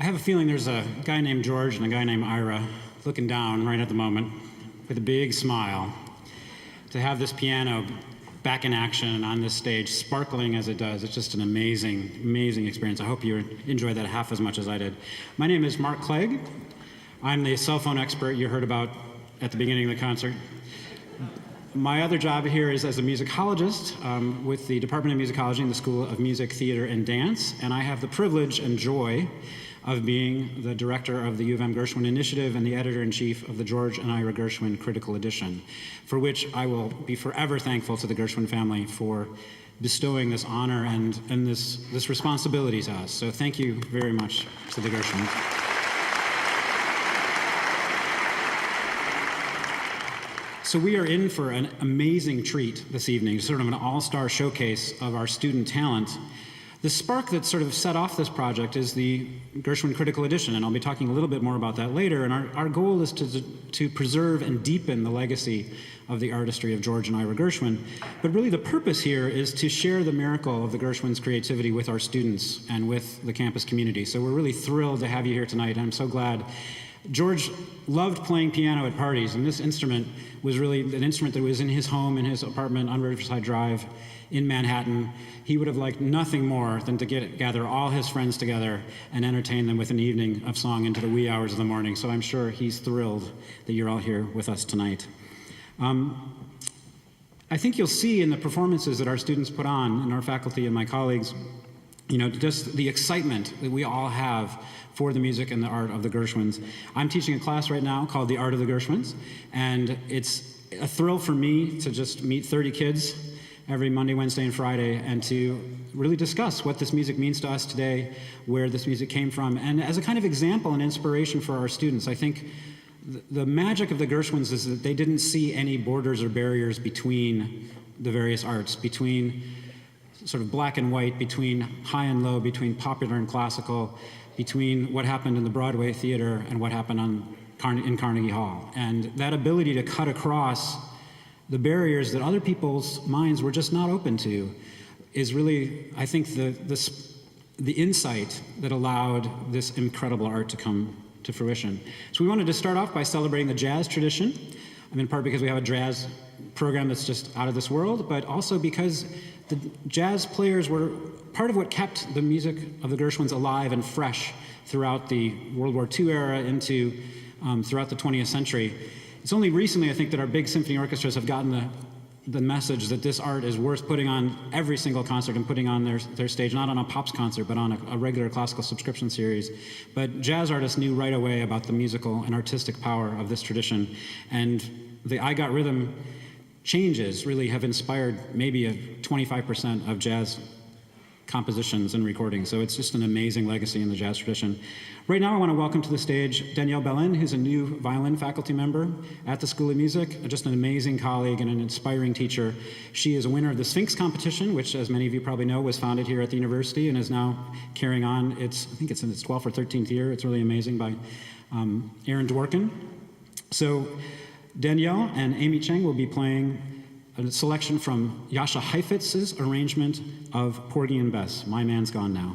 have a feeling there's a guy named George and a guy named Ira looking down right at the moment with a big smile to have this piano back in action on this stage, sparkling as it does. It's just an amazing, amazing experience. I hope you enjoyed that half as much as I did. My name is Mark Clague. I'm the cell phone expert you heard about at the beginning of the concert. My other job here is as a musicologist with the Department of Musicology in the School of Music, Theater, and Dance, and I have the privilege and joy of being the director of the U of M Gershwin Initiative and the editor-in-chief of the George and Ira Gershwin Critical Edition, for which I will be forever thankful to the Gershwin family for bestowing this honor and this responsibility to us. So thank you very much to the Gershwins. So we are in for an amazing treat this evening, sort of an all-star showcase of our student talent. The spark that sort of set off this project is the Gershwin Critical Edition, and I'll be talking a little bit more about that later. And our goal is to preserve and deepen the legacy of the artistry of George and Ira Gershwin. But really the purpose here is to share the miracle of the Gershwins' creativity with our students and with the campus community. So we're really thrilled to have you here tonight. I'm so glad. George loved playing piano at parties, and this instrument was really an instrument that was in his home, in his apartment on Riverside Drive in Manhattan. He would have liked nothing more than to gather all his friends together and entertain them with an evening of song into the wee hours of the morning. So I'm sure he's thrilled that you're all here with us tonight. I think you'll see in the performances that our students put on, and our faculty and my colleagues, you know, just the excitement that we all have for the music and the art of the Gershwins. I'm teaching a class right now called The Art of the Gershwins, and it's a thrill for me to just meet 30 kids every Monday, Wednesday, and Friday, and to really discuss what this music means to us today, where this music came from, and as a kind of example and inspiration for our students. I think the magic of the Gershwins is that they didn't see any borders or barriers between the various arts, between sort of black and white, between high and low, between popular and classical, between what happened in the Broadway theater and what happened in Carnegie Hall. And that ability to cut across the barriers that other people's minds were just not open to is really, I think, the insight that allowed this incredible art to come to fruition. So we wanted to start off by celebrating the jazz tradition. In part because we have a jazz program that's just out of this world, but also because the jazz players were part of what kept the music of the Gershwins alive and fresh throughout the World War II era into throughout the 20th century. It's only recently, I think, that our big symphony orchestras have gotten the message that this art is worth putting on every single concert and putting on their stage, not on a pops concert, but on a regular classical subscription series. But jazz artists knew right away about the musical and artistic power of this tradition. And the I Got Rhythm changes really have inspired maybe 25% of jazz compositions and recordings. So it's just an amazing legacy in the jazz tradition. Right now I want to welcome to the stage Danielle Bellin, who's a new violin faculty member at the School of Music, just an amazing colleague and an inspiring teacher. She is a winner of the Sphinx competition, which, as many of you probably know, was founded here at the university and is now carrying on I think it's in its 12th or 13th year. It's really amazing, by Aaron Dworkin. So Danielle and Amy Cheng will be playing a selection from Jascha Heifetz's arrangement of Porgy and Bess, My Man's Gone Now.